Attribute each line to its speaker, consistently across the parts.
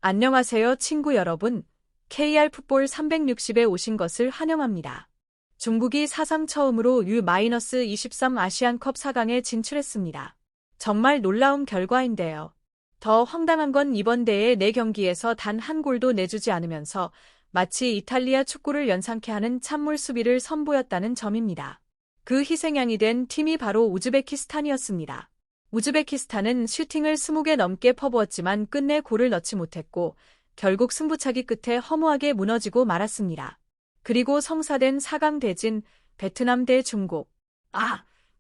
Speaker 1: 안녕하세요, 친구 여러분. KR 풋볼 360에 오신 것을 환영합니다. 중국이 사상 처음으로 U-23 아시안컵 4강에 진출했습니다. 정말 놀라운 결과인데요. 더 황당한 건 이번 대회 4경기에서 단 한 골도 내주지 않으면서 마치 이탈리아 축구를 연상케 하는 찬물 수비를 선보였다는 점입니다. 그 희생양이 된 팀이 바로 우즈베키스탄이었습니다. 우즈베키스탄은 슈팅을 20개 넘게 퍼부었지만 끝내 골을 넣지 못했고 결국 승부차기 끝에 허무하게 무너지고 말았습니다. 그리고 성사된 4강 대진 베트남 대 중국.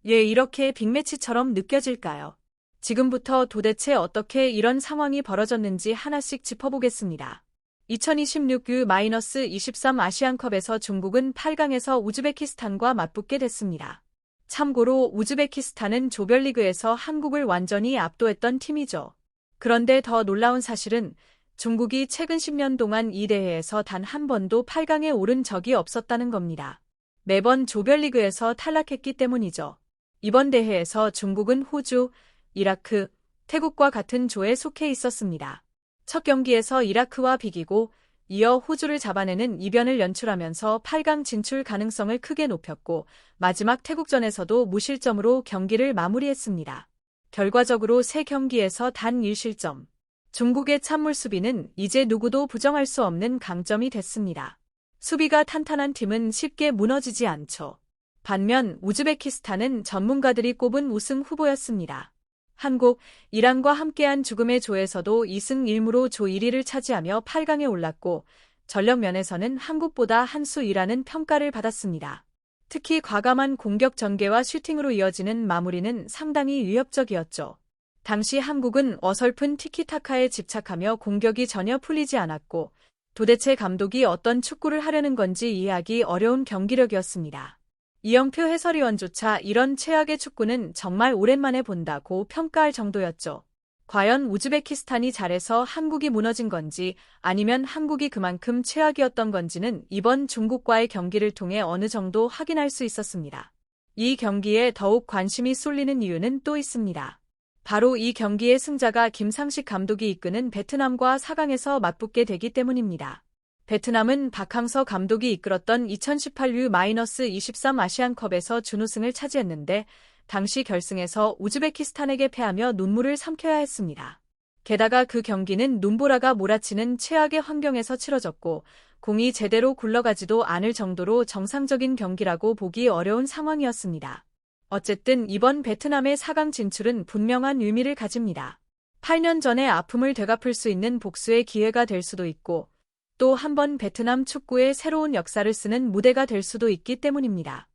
Speaker 1: 이렇게 빅매치처럼 느껴질까요? 지금부터 도대체 어떻게 이런 상황이 벌어졌는지 하나씩 짚어보겠습니다. 2026 U-23 아시안컵에서 중국은 8강에서 우즈베키스탄과 맞붙게 됐습니다. 참고로 우즈베키스탄은 조별리그에서 한국을 완전히 압도했던 팀이죠. 그런데 더 놀라운 사실은 중국이 최근 10년 동안 이 대회에서 단 한 번도 8강에 오른 적이 없었다는 겁니다. 매번 조별리그에서 탈락했기 때문이죠. 이번 대회에서 중국은 호주, 이라크, 태국과 같은 조에 속해 있었습니다. 첫 경기에서 이라크와 비기고 이어 호주를 잡아내는 이변을 연출하면서 8강 진출 가능성을 크게 높였고 마지막 태국전에서도 무실점으로 경기를 마무리했습니다. 결과적으로 3경기에서 단 1실점. 중국의 찬물 수비는 이제 누구도 부정할 수 없는 강점이 됐습니다. 수비가 탄탄한 팀은 쉽게 무너지지 않죠. 반면 우즈베키스탄은 전문가들이 꼽은 우승 후보였습니다. 한국, 이란과 함께한 죽음의 조에서도 2승 1무로 조 1위를 차지하며 8강에 올랐고 전력 면에서는 한국보다 한 수 위라는 평가를 받았습니다. 특히 과감한 공격 전개와 슈팅으로 이어지는 마무리는 상당히 위협적이었죠. 당시 한국은 어설픈 티키타카에 집착하며 공격이 전혀 풀리지 않았고 도대체 감독이 어떤 축구를 하려는 건지 이해하기 어려운 경기력이었습니다. 이영표 해설위원조차 이런 최악의 축구는 정말 오랜만에 본다고 평가할 정도였죠. 과연 우즈베키스탄이 잘해서 한국이 무너진 건지 아니면 한국이 그만큼 최악이었던 건지는 이번 중국과의 경기를 통해 어느 정도 확인할 수 있었습니다. 이 경기에 더욱 관심이 쏠리는 이유는 또 있습니다. 바로 이 경기의 승자가 김상식 감독이 이끄는 베트남과 4강에서 맞붙게 되기 때문입니다. 베트남은 박항서 감독이 이끌었던 2018 U-23 아시안컵에서 준우승을 차지했는데 당시 결승에서 우즈베키스탄에게 패하며 눈물을 삼켜야 했습니다. 게다가 그 경기는 눈보라가 몰아치는 최악의 환경에서 치러졌고 공이 제대로 굴러가지도 않을 정도로 정상적인 경기라고 보기 어려운 상황이었습니다. 어쨌든 이번 베트남의 4강 진출은 분명한 의미를 가집니다. 8년 전의 아픔을 되갚을 수 있는 복수의 기회가 될 수도 있고 또 한 번 베트남 축구의 새로운 역사를 쓰는 무대가 될 수도 있기 때문입니다.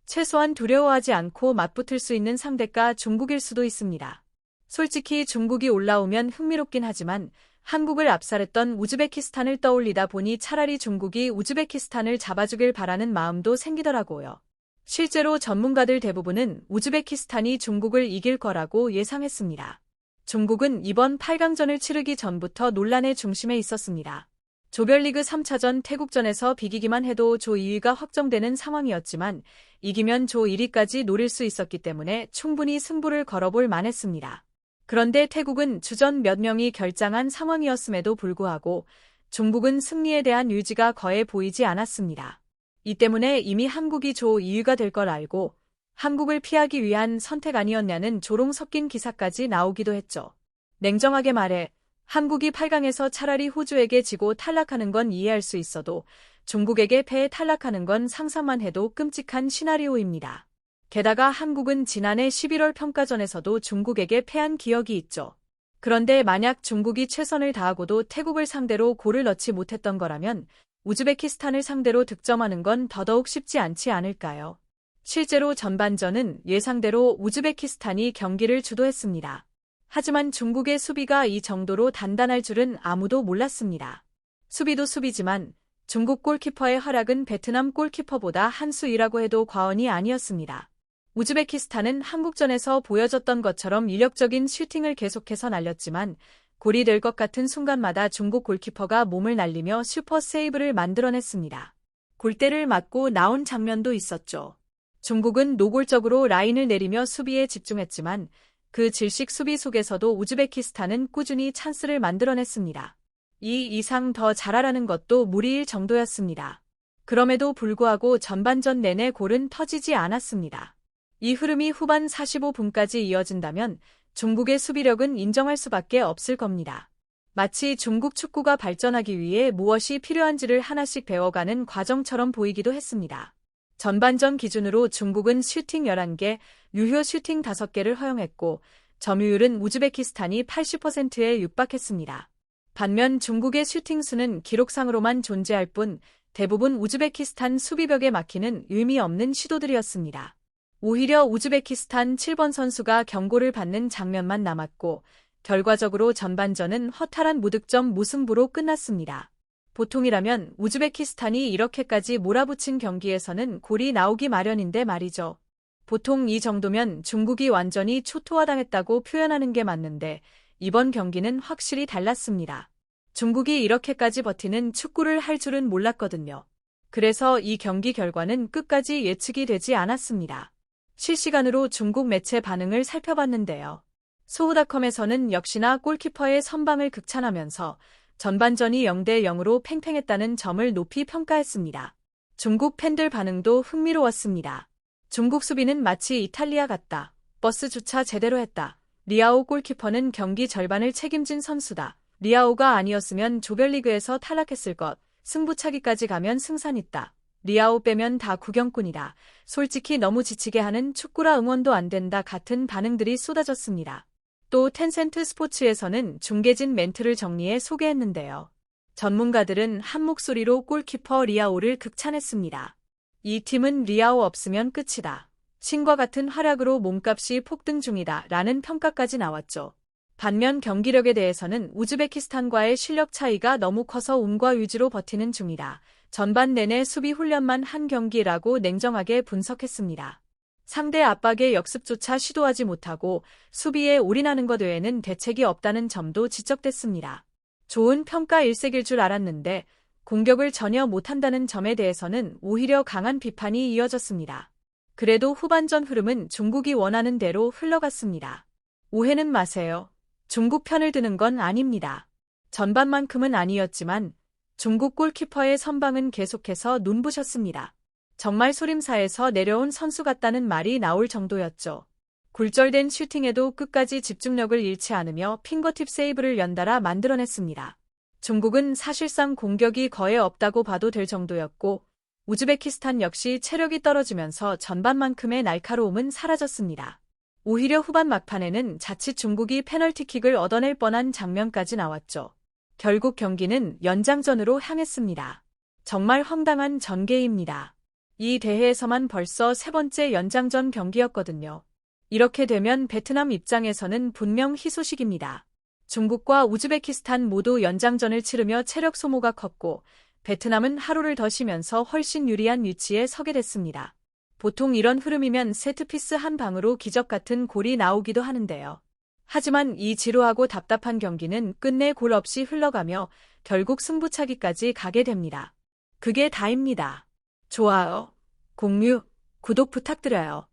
Speaker 1: 최소한 두려워하지 않고 맞붙을 수 있는 상대가 중국일 수도 있습니다. 솔직히 중국이 올라오면 흥미롭긴 하지만 한국을 압살했던 우즈베키스탄을 떠올리다 보니 차라리 중국이 우즈베키스탄을 잡아주길 바라는 마음도 생기더라고요. 실제로 전문가들 대부분은 우즈베키스탄이 중국을 이길 거라고 예상했습니다. 중국은 이번 8강전을 치르기 전부터 논란의 중심에 있었습니다. 조별리그 3차전 태국전에서 비기기만 해도 조 2위가 확정되는 상황이었지만 이기면 조 1위까지 노릴 수 있었기 때문에 충분히 승부를 걸어볼 만했습니다. 그런데 태국은 주전 몇 명이 결장한 상황이었음에도 불구하고 중국은 승리에 대한 의지가 거의 보이지 않았습니다. 이 때문에 이미 한국이 조 2위가 될 걸 알고 한국을 피하기 위한 선택 아니었냐는 조롱 섞인 기사까지 나오기도 했죠. 냉정하게 말해 한국이 8강에서 차라리 호주에게 지고 탈락하는 건 이해할 수 있어도 중국에게 패해 탈락하는 건 상상만 해도 끔찍한 시나리오입니다. 게다가 한국은 지난해 11월 평가전에서도 중국에게 패한 기억이 있죠. 그런데 만약 중국이 최선을 다하고도 태국을 상대로 골을 넣지 못했던 거라면 우즈베키스탄을 상대로 득점하는 건 더더욱 쉽지 않지 않을까요? 실제로 전반전은 예상대로 우즈베키스탄이 경기를 주도했습니다. 하지만 중국의 수비가 이 정도로 단단할 줄은 아무도 몰랐습니다. 수비도 수비지만 중국 골키퍼의 활약은 베트남 골키퍼보다 한 수위라고 해도 과언이 아니었습니다. 우즈베키스탄은 한국전에서 보여줬던 것처럼 위력적인 슈팅을 계속해서 날렸지만 골이 될 것 같은 순간마다 중국 골키퍼가 몸을 날리며 슈퍼 세이브를 만들어냈습니다. 골대를 맞고 나온 장면도 있었죠. 중국은 노골적으로 라인을 내리며 수비에 집중했지만 그 질식 수비 속에서도 우즈베키스탄은 꾸준히 찬스를 만들어냈습니다. 이 이상 더 잘하라는 것도 무리일 정도였습니다. 그럼에도 불구하고 전반전 내내 골은 터지지 않았습니다. 이 흐름이 후반 45분까지 이어진다면 중국의 수비력은 인정할 수밖에 없을 겁니다. 마치 중국 축구가 발전하기 위해 무엇이 필요한지를 하나씩 배워가는 과정처럼 보이기도 했습니다. 전반전 기준으로 중국은 슈팅 11개, 유효 슈팅 5개를 허용했고 점유율은 우즈베키스탄이 80%에 육박했습니다. 반면 중국의 슈팅 수는 기록상으로만 존재할 뿐 대부분 우즈베키스탄 수비벽에 막히는 의미 없는 시도들이었습니다. 오히려 우즈베키스탄 7번 선수가 경고를 받는 장면만 남았고 결과적으로 전반전은 허탈한 무득점 무승부로 끝났습니다. 보통이라면 우즈베키스탄이 이렇게까지 몰아붙인 경기에서는 골이 나오기 마련인데 말이죠. 보통 이 정도면 중국이 완전히 초토화당했다고 표현하는 게 맞는데 이번 경기는 확실히 달랐습니다. 중국이 이렇게까지 버티는 축구를 할 줄은 몰랐거든요. 그래서 이 경기 결과는 끝까지 예측이 되지 않았습니다. 실시간으로 중국 매체 반응을 살펴봤는데요. 소우닷컴에서는 역시나 골키퍼의 선방을 극찬하면서 전반전이 0대 0으로 팽팽했다는 점을 높이 평가했습니다. 중국 팬들 반응도 흥미로웠습니다. 중국 수비는 마치 이탈리아 같다. 버스 주차 제대로 했다. 리아오 골키퍼는 경기 절반을 책임진 선수다. 리아오가 아니었으면 조별리그에서 탈락했을 것. 승부차기까지 가면 승산 있다. 리아오 빼면 다 구경꾼이다. 솔직히 너무 지치게 하는 축구라 응원도 안 된다 같은 반응들이 쏟아졌습니다. 또 텐센트 스포츠에서는 중계진 멘트를 정리해 소개했는데요. 전문가들은 한 목소리로 골키퍼 리아오를 극찬했습니다. 이 팀은 리아오 없으면 끝이다. 신과 같은 활약으로 몸값이 폭등 중이다 라는 평가까지 나왔죠. 반면 경기력에 대해서는 우즈베키스탄과의 실력 차이가 너무 커서 운과 의지로 버티는 중이다. 전반 내내 수비 훈련만 한 경기라고 냉정하게 분석했습니다. 상대 압박에 역습조차 시도하지 못하고 수비에 올인하는 것 외에는 대책이 없다는 점도 지적됐습니다. 좋은 평가 일색일 줄 알았는데 공격을 전혀 못한다는 점에 대해서는 오히려 강한 비판이 이어졌습니다. 그래도 후반전 흐름은 중국이 원하는 대로 흘러갔습니다. 오해는 마세요. 중국 편을 드는 건 아닙니다. 전반만큼은 아니었지만 중국 골키퍼의 선방은 계속해서 눈부셨습니다. 정말 소림사에서 내려온 선수 같다는 말이 나올 정도였죠. 굴절된 슈팅에도 끝까지 집중력을 잃지 않으며 핑거팁 세이브를 연달아 만들어냈습니다. 중국은 사실상 공격이 거의 없다고 봐도 될 정도였고 우즈베키스탄 역시 체력이 떨어지면서 전반만큼의 날카로움은 사라졌습니다. 오히려 후반 막판에는 자칫 중국이 페널티킥을 얻어낼 뻔한 장면까지 나왔죠. 결국 경기는 연장전으로 향했습니다. 정말 황당한 전개입니다. 이 대회에서만 벌써 세 번째 연장전 경기였거든요. 이렇게 되면 베트남 입장에서는 분명 희소식입니다. 중국과 우즈베키스탄 모두 연장전을 치르며 체력 소모가 컸고 베트남은 하루를 더 쉬면서 훨씬 유리한 위치에 서게 됐습니다. 보통 이런 흐름이면 세트피스 한 방으로 기적 같은 골이 나오기도 하는데요. 하지만 이 지루하고 답답한 경기는 끝내 골 없이 흘러가며 결국 승부차기까지 가게 됩니다. 그게 다입니다. 좋아요, 공유, 구독 부탁드려요.